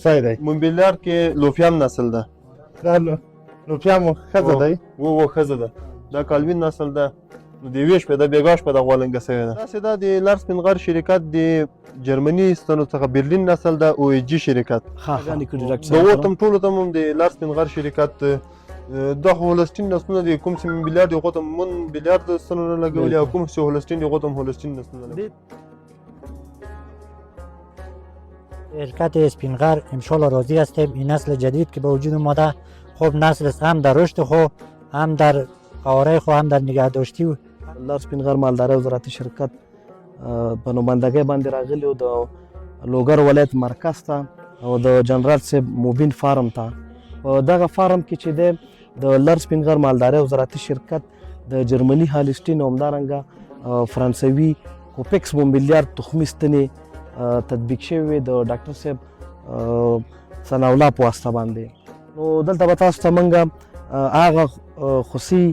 څه دی مومبلیار کې لوفیان نسل ده. دا لوپیا مو ښځه دی و ښځه ده. دا کالوین نسل ده. نو د یوې شپې ده بېګا شپه د غوالنګه سوې ده. داسې دا د لار سپین غر شرکت د جرمني ستنو څخه برلین نسل ده او جي شرکت. د وتم ټولو ته هم د لار سپین غر شرکت دا هولستین نسلونه دي. کوم چې مومبلیار دي هغو ته مومبلیار د ستنو نه لګولي او کوم چې هولستین دي هغو ته هم هولستین نسلونه لګولي. شرکت اسپینغر انشالله راضی هستیم. این نسل جدید که به وجود اومده خوب نسل است، هم در رشد خو هم در قواره خو هم در نگهداشتی. لار سپینغر مالداري وزارت شرکت په نمایندګۍ باندې راغلی و د لوګر ولایت مرکز ته او د جنرال صاحب موبین فارم ته. په دغه فارم کې چې دی د لار سپینغر مالداري وزارت شرکت د جرمني هالسټین او همدارنګه فرانسوي کوپکس مومبلیار تخمي ستنې تطبیق شوی د ډاکټر صاحب ثناءالله په واسطه باندې. نو دلته به تاسو ته موږ هغه خصوصي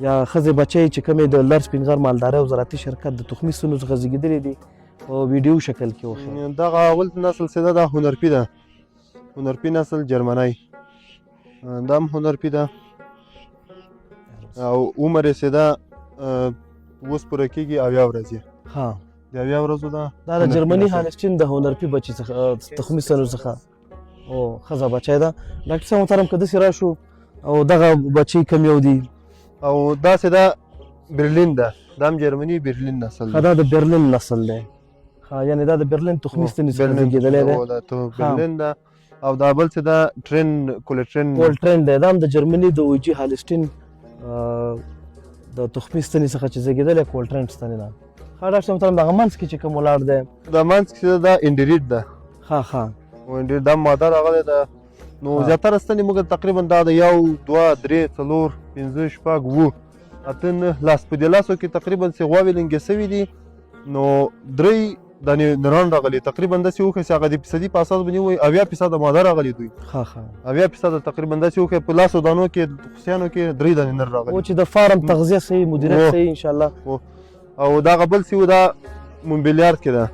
یا ښځې بچی چې کومې د لر سپینغر مالداري وزارتي شرکت د تخمي ستنو څخه زیږېدلي دي په ویډیو شکل کې وښیي. دغه اول نسل چې ده دا هنرپي ده. هنرپي نسل جرمنی دا هم هنرپي ده او عمر یې چې ده اوس پوره کېږي 70 ورځې. ها د 70 ورځو ده. دا د جرمني هالسټین د هنرپي بچي څخه تخمي ستنو څخه او ښځه بچی ده. ډاکټر صاحب محترم که داسې راشو او دغه بچي کوم یو دي او داسې دا برلین ده. دا هم جرمني برلین نسل ده. دا د برلین نسل دی. یعنې دا د برلین تخمي ستنې څخه زیږېدلی دی. برلین ده او دا بل څه ده کولټرین دی. دا هم د جرمني د اوجي هالسټین د تخمي ستنې څخه چې زیږېدلی کولټرین ستنې ده. ښه ډاکټر صاحب محترم دغه منځ کې چې کوم ولاړ دی دا منځ کې دا انډریډ ده. ښه انډریډ دا ماده راغلی ده. نو زیاتره ستنې موږ تقریبا دا د 1 2 3 4 5 6 7 8 9 لاس په دې لاسو کې تقریبا چې غواوې لنګې سوي دي. نو 3 دانې نران راغلي تقریبا داسې وښیي چې هغه د فیصدي په اساس باندې ووایي 70% ماده راغلي دوی. 70% تقریبا داسې وښیي په لاسو دانو کې خوسیانو کې 3 دانې نر راغلي. او چې د فارم تغذیه صحیح مدیریت صحیح انشاءالله. او دغه بل چې و دا مومبلیار کې ده.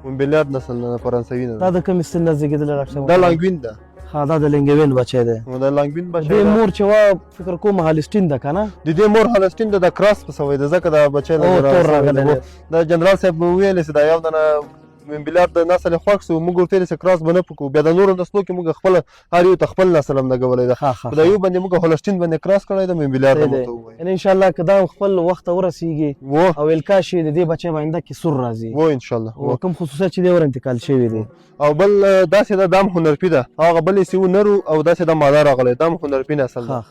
مومبلیار نسل نه فرانسوي نه ده. دا د کومې ستنې نه زیږېدلی ډاکټر صاحب؟ دا لانګوین ده. دا د لنګوین بچی دی. دا لانګوین بچی د مور چې وه فکر کوم هالسټین ده که نه؟ د دې مور هالسټین ده. د کراس په سوی ده ځکه دا بچی تور راغلی دی. دا جنرال صاحب ویلی چې دا یو دانه مومبلیار د نسل یې خوښ سو. موږ ورته ویلي چې کراس به نه پکړو. بیا د نورو نسلو کې موږ خپله هر یو ته خپل نسل هم لګولی ده. په دا یو باندې موږ هالسټین باندې کراس کړی ده. مومبلیار ته ورته ووایي. یعنې انشاءالله که دا خپل وخت ته ورسېږي او الکا شي د دې بچی به آینده کې سور راځي. انشاءالله. او کوم خصوصیت چې دی ور انتقال شوي دي. او بل داسې ده دا هم هنرپي ده. هغه بل یې چې و نرو او داسې دا ماده راغلی دا هم هنرپي نسل ده.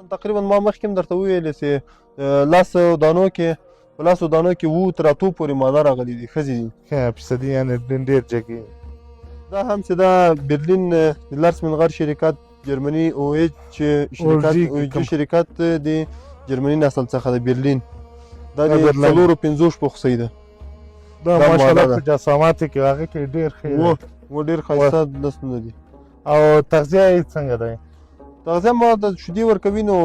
تقریبا ما مخکې هم درته وویلې چې لاسو دانو کې په لاسو دانو کې 7 تر 8 پورې ماده راغلي دي ښځې دي. فیصدي یعنې ډېر جګې. دا هم چې دا برلین د لار سپینغر شرکت جرمني او ایچ شرکت د جرمني نسل څخه د برلین دا د 4 5 شپو خوسۍ ده. دا ماشاءالله په جساماتو کې هغه کې ډېر ښه و ډېر ښایسته نسلونه دي. او تغذیه یې څنګه دی؟ تغذیه ما د شیدې ورکوي نو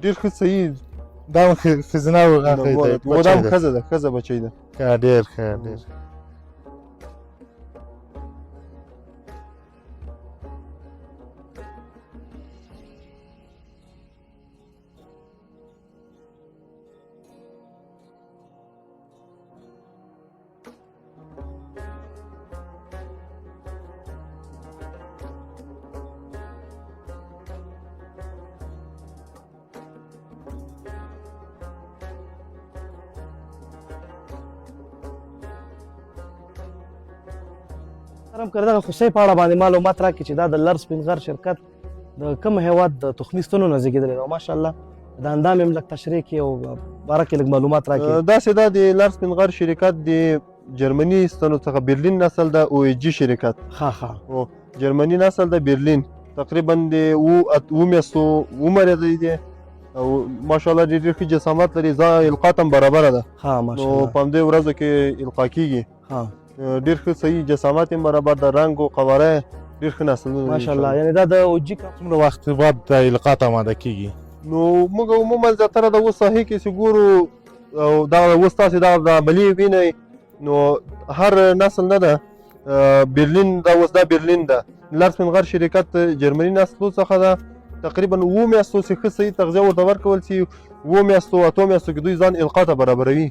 ډېر ښه صحیح. دا هم ښځینه هغه دی. دا هم ښځه ده. ښځه بچی ده. ډېر ښه ډېر. محترم که دغه خوسۍ په اړه باندې معلومات راکړي چې دا د لر سپینغر شرکت د کوم هیواد د تخمي ستنو نه زیږېدلی ده. ماشاءالله د اندام یې هم لږ تشریح کړي او باره کې لږ معلومات راکړي. داسې دا د لار سپینغر شرکت د جرمني ستنو څخه برلین نسل د او جی شرکت ها ها او جرمني نسل د برلین تقریبا د او میاشتو عمر دی او ماشاءالله ډېر ښه جسامت لري ځای القات هم برابره ده ها نو ماشاءالله په همدې ورځو کې القا کیږي ها ډېر ښه صحیح جسامت هم برابر ده رنګ او قواره ډېر ښه نسلونه ماشاءالله یعنی دا د اوجی څومره وخت بعد د القات آماده کیږي؟ نو موږ عموما زیاتره د اوس ساحې کې چې ګورو او دا اوس تاسې دا د عملي وینئ نو هر نسل نه ده برلین دا اوس دا برلین ده لارسمن غر شرکت جرمني نسلو څخه ده تقریبا 7 میاشتو چې ښه صحیح تغذیه ورته ورکول شي 7 میاشتو 8 میاشتو کې دوی ځان القا ته برابروي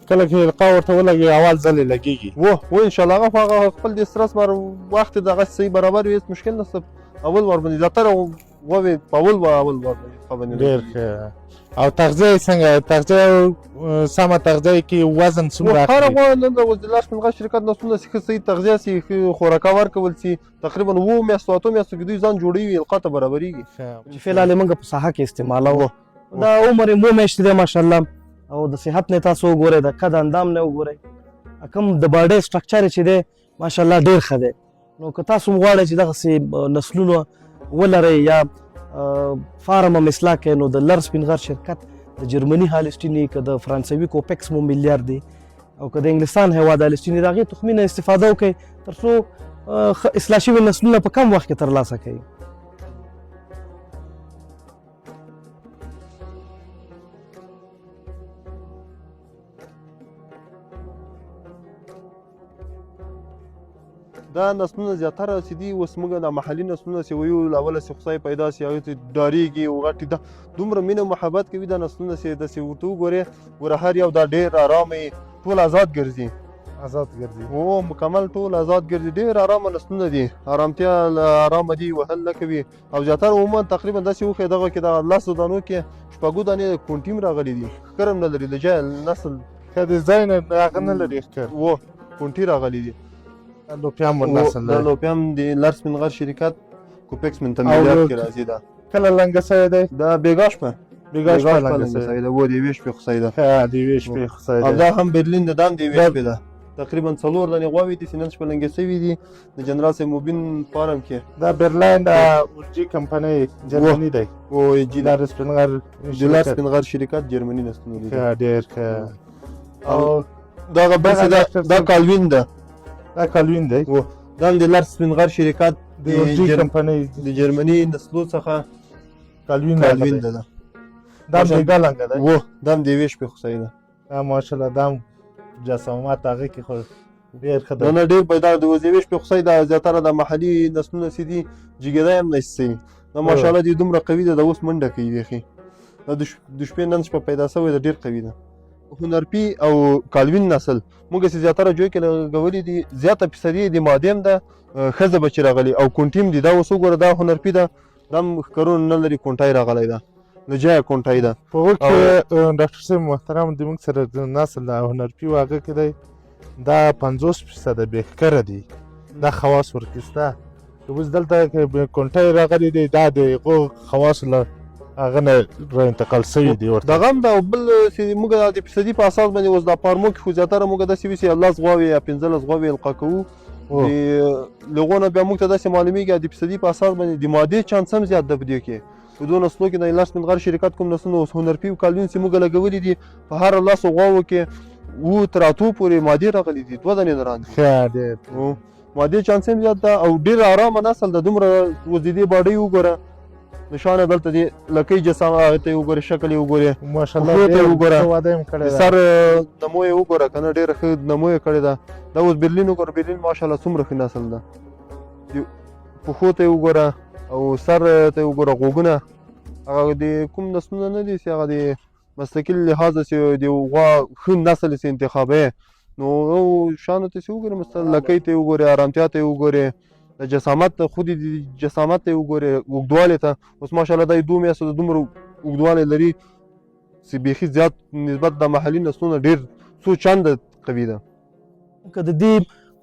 کله چې القا ورته ولګي اول ځل یې لګېږي و انشاءالله هغه خپل د استرس مر وخت دغه صحیح برابر وي هېڅ مشکل نشته اول ور باندې زیاتره ووې په اول ور باندې ډېر ښه او تغذیه یې څنګه تغذیه سمه تغذیه کې وزن څومره هر اخلي؟ غوا نن د لارسمن غر شرکت نه څومره ښه صحیح تغذیه شي ښه خوراکه ورکول شي تقریبا 7 میاشتو 8 میاشتو کې دوی ځان جوړوي القا ته برابرېږي چې فعلا موږ په ساحه کې استعمالوو دا عمر مو میاشتې دی ماشاءالله او د صحت نه تاسو وګورئ د قد اندام نه وګورئ کوم د باډي سټرکچر چې دی ماشاءالله ډېر ښه دی نو که تاسو غواړئ چې دغسې نسلونه ولرئ یا فارم هم اصلاح کړئ نو د لر سپین غر شرکت د جرمني هالسټیني که د فرانسوي کوپکس مو میلیار دی او که د انګلستان هیواد هالسټیني د هغې تخمي نه استفاده وکړئ تر څو اصلاح شوي نسلونه په کم وخت کې ترلاسه کوي دا نسلونه زیاتره چې دي اوس موږ د محلي نسلونه چې وایو له اوله چې خدای پیدا شي هغې ته ډارېږي او غټې دا دومره مینه او محبت کوي دا نسلونه چې داسې ورته وګورې ګوره هر یو دا ډېر ارامه ټول آزاد ګرځي آزاد ګرځي او مکمل ټول آزاد ګرځي ډېر ارامه نسلونه دي ارامتیا ارامه دي وهل نه کوي او زیاتره عموما تقریبا داسې وښیي دغه کې دغه لسو دانو کې شپږو دانې کونټیم راغلي دي ښکر هم نه لري د جای نسل که د ځای نه هغه نه لري ښکر و کونټي راغلي دي لوپیان ور نسل دا لري لوپیان د لارسمن غر شرکت کوپکس من تمیلیات کې راځي دا کله لنګه سوی دی دا بیګاش په بیګاش په لنګه لنګه سوی سوی ده و د یوې شپې خو سوی ده ښه د یوې شپې خو سوی او دی دا هم برلین ده دا هم د یوې شپې ده تقریبا 4 دانې غواوې دي چې نن شپه لنګې سوي دي د جنرال صاحب موبین فارم کې دا برلین د اورجي کمپنۍ جرمني دی او جی لار سپین غر د لارسمن غر شرکت جرمني نسلونه دي ښه ډېر ښه او دغه بل دا کالوین ده دا کالوین دی دا هم د لارسمن غر شرکت د اورجي کمپنۍ د جرمني نسلو څخه کالوین کالوین ده ده دا بیګا لنګه دی و دا هم د یوې شپې خو سوی ده دا ماشاءالله دا هم جسامت هغې کې خو ډېر ښه نه دی نه ډېر پیدا د وزیوي شپې خو سوی ده زیاتره د محلي نسلونه چې دي جګېدی هم نشي سوي دا ماشاءالله دي دومره قوي ده د اوس منډه کوي بیخي دا د شپې نن شپه پیدا سوی ده ډېر قوي ده هنرپي او کالوین نسل موږ چې زیاتره جوی کې لګولي دي زیاته فیصدي د مادې هم ده ښځه به چې راغلي او کونټیم دي دا اوس وګوره دا هنرپي ده دا هم ښکرونه نه لري کونټی راغلی ده له جایه کونټی ده په هغه کې ډاکټر صاحب محترم د موږ سره د نسل د هنرپي و هغه کې دی دا 50% بهښکره دي دا خواص ورکې شته اوس دلته کونټی راغلی دی دا د هغو خواصو له هغه نه را انتقال سوي دي ورته دغه هم ده بل چې موږ د فیصدي په اساس باندې اوس دا فارمو کې خو زیاتره موږ داسې وي چې 10 غواوې یا 15 غواوې القا کوو د هغو نه بیا موږ ته داسې معلومیږي د فیصدي په اساس باندې د مادې چانس هم زیات ده په دې کې په دوه نسلو کې د لارسمن غر شرکت کوم نسلونه اوس هنرپي او کالوین چې موږ لګولي دي په هر 10 غواوو کې 7 تر 8 پورې مادې راغلي دي 2 دانې دران دي ښه ډېر مادې چانس هم زیات ده او ډېر ارامه نسل ده دومره وزیدي باډۍ وګوره نشانه دلته دی لکۍ جسامه هغې ته یې وګورې شکل یې وګورې ماشاءالله پښو ته یې ډېر وګوره ښه واده یې هم کړی د دی سر نمو یې وګوره که نه ډېره ښه نمو یې کړې ده دا اوس برلین وګوره برلین ماشاءالله څومره ښه نسل ده پښو ته یې وګوره او سر ته یې وګوره غوږونه هغه د کوم نسلونه نه دي چې هغه د مستقل لحاظه چې د غوا ښه نسل چې انتخابوي نو شانو ته چې وګورې مثلا لکۍ ته یې وګورې ارامتیا ته یې وګورې د جسامت خود جسامت ته وګورې اوږدوالي ته اوس ماشاءالله دا 2 میاشتو د دومره اوږدوالی لري چې بیخي زیات نسبت د محلي نسلونه ډېر څو چنده قوي ده که د دې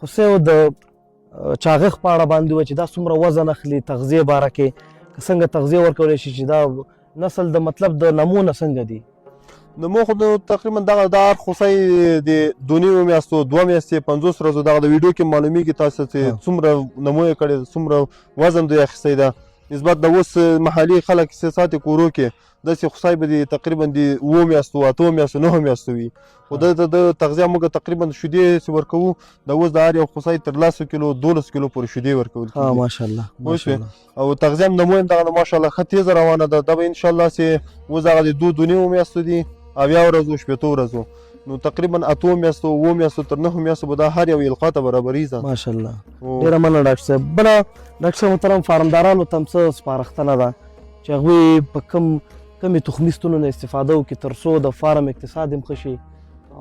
هوسیو د چاغښت په اړه باندې وایي چې دا څومره وزن اخلي تغذیې باره کې که څنګه تغذیه ورکولی شي چې دا نسل د مطلب د نمونه څنګه دي نو موږ خو تقریبا دغه د هر خوسی د 2.5 میاشتو 2 میاشتې 50 ورځو دغه د ویډیو کې معلومیږي تاسو چې څومره نمو یې کړی څومره وزن دوی اخیستی ده نسبت د اوس محلي خلک چې ساتي کورو کې داسې خوسی به د تقریبا د 7 میاشتو 8 میاشتو 9 میاشتو وي خو د تغذیه موږ تقریبا شیدې چې ورکوو د اوس د هر یو خوسی تر 10 کیلو 12 کیلو پورې شیدې ورکول کېږي ماشاءالله او تغذیه هم نمو هم دغه ماشاءالله ښه تیزه روانه ده دا به انشاءالله چې اوس هغه د 2.5 میاشتو دي 80 ورځو 80 ورځو نو تقریبا 8 میاشتو 7 میاشتو تر 9 میاشتو به دا هر یو القا ته برابرېږي ماشاءالله ډېره مننه ډاکټر صاحب بله ډاکټر صاحب محترم فارمدارانو ته هم څه سپارښتنه ده چې هغوی په کمې تخمي ستونو نه استفاده وکړي تر څو د فارم اقتصاد هم ښه شي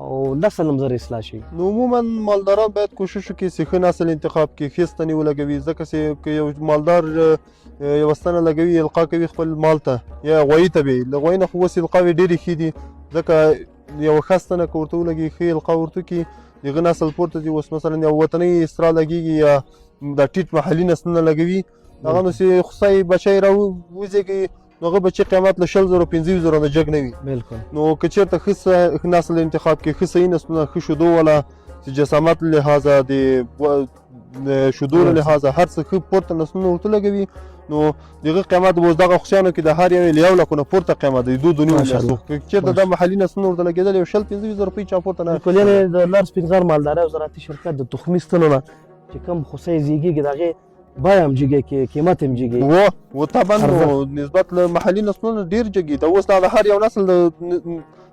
او نسل هم زر اصلاح شي نو عموما مالداران باید کوشش وکړي چې ښه نسل انتخاب کړي ښې ستنې ولګوي ځکه چې یو مالدار یوه ستنه لګوي القا کوي خپل مال ته یا غوایي ته به له غوایي نه خو اوس القاوې ډېرې ښې دي ځکه یوه ښه ستنه که ورته ولګي ښې القا ورته کړي د هغه نسل پورته ځي اوس مثلا یو وطني استرا لګېږي یا د ټیټ محلي نسلونه لګوي هغه نو چې خوسی بچی راوزېږي نو هغه بچی قیمت له 20,000 15,000 نه جګ نه وي بالکل نو که چېرته ښه نسل انتخاب کړي ښه صحیح نسلونه ښه شیدو والا چې جسامت له لحاظه د شیدو له لحاظه هر څه ښه پورته نسلونه ورته لګوي نو د هغه قیمت به اوس دغه خوسیانو کې د هر یو له 1 لکو نه پورته قیمت دی 2.5 میاشتو که چېرته دا محلي نسلونه ورته لګېدل یو 15,000 روپۍ چا پورته نه بالکل یعنې د لار سپین غر مالدارۍ او زراعتي شرکت د تخمي ستنو نه چې کوم خوسی زیږېږي د هغې بیه هم جګې قیمت هم جګې و طبعا نسبت له محلي نسلونو ډېر جګي دا اوس د هر یو نسل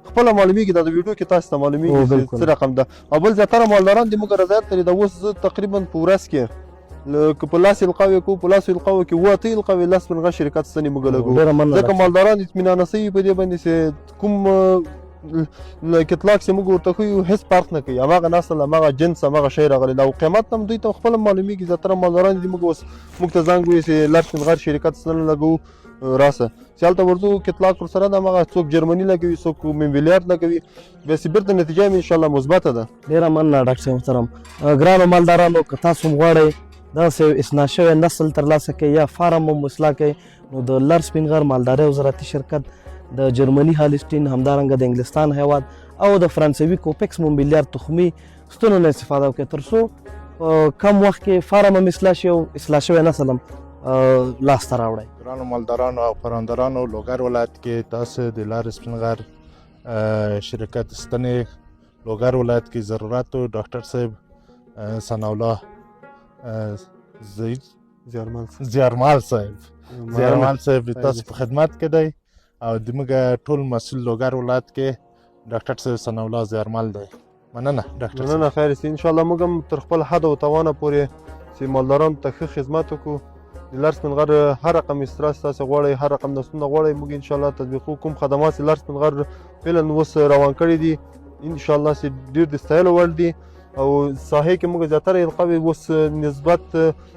خپله معلومیږي دا د ویډیو کې تاسو ته معلومیږي څه رقم ده او بل زیاتره مالداران د موږ رضایت لري دا اوس زه تقریبا په ورځ کې که په لاس القاوې کوو په لاس القاوې کې 8 القاوې لاس پنغه شرکت ستنې موږ لګوو ځکه مالداران اطمینانه سوي په دې باندې چې کوم اطلاق چې موږ ورته ښیو هېڅ فرق نه کوي هماغه نسل هماغه جنس هماغه شی راغلی او قیمت هم دوی ته خپله معلومیږي زیاتره مالداران دي موږ اوس موږ ته زنګ وایي چې لار سپین غر شرکت ستنه لګوو راسه چې هلته ورځو اطلاق ورسره ده هماغه څوک جرمني لګوي څوک مینویلیارد لګوي بیا چې بیرته نتیجه هم انشاءالله مثبته ده ډېره مننه ډاکټر صاحب محترم ګرانو مالدارانو که تاسو هم غواړئ داسې اصلاح شوی نسل ترلاسه کړئ یا فارم هم اصلاح کړئ نو د لار سپین غر مالدارۍ او زراعتي شرکت د جرمني هالسټین همدارنګه د انګلستان هیواد او د فرانسوي کوپکس مومبیلیار تخمي ستنو نه استفاده وکړئ تر څو په کم وخت کې فارم هم اصلاح شي او اصلاح شوی نسل هم لاسته راوړئ ګرانو مالدارانو او پراندارانو لوګر ولایت کې تاسو د لار سپین غر شرکت ستنې لوګر ولایت کې ضرورت و ډاکټر صاحب ثناء الله زیارمال صاحب تاسو په خدمت کې دی او دموږ ټول مسؤل لوګر ولایت کې ډاکټر صاحب ثناء الله زیارمال دی مننه ډاکټر مننه خیر سي انشاءالله موږ هم تر خپل حد او توانه پورې چې مالدارانو ته ښه خدمت وکړو د لار سپین غر هر رقم استرا تاسو غواړئ هر رقم نسلونه غواړئ موږ انشاءالله تطبیقو کوم خدمات چې لار سپین غر فعلا اوس روان کړي دي انشاءالله چې ډېر د ستایلو وړ دي او ساحې کې موږ زیاتره القاوې اوس نسبت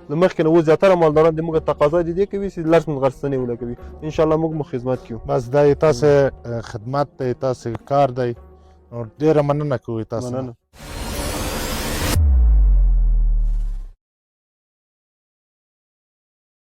له مخکې نه اوس زیاتره مالداران د موږ تقاضا د دې کوي چې لار سپین غر ستنې ولګوي انشاءالله موږ مو خدمت کوو بس دا تاسو خدمت دی تاسو کار دی نو ډېره مننه کوو تاسو مننه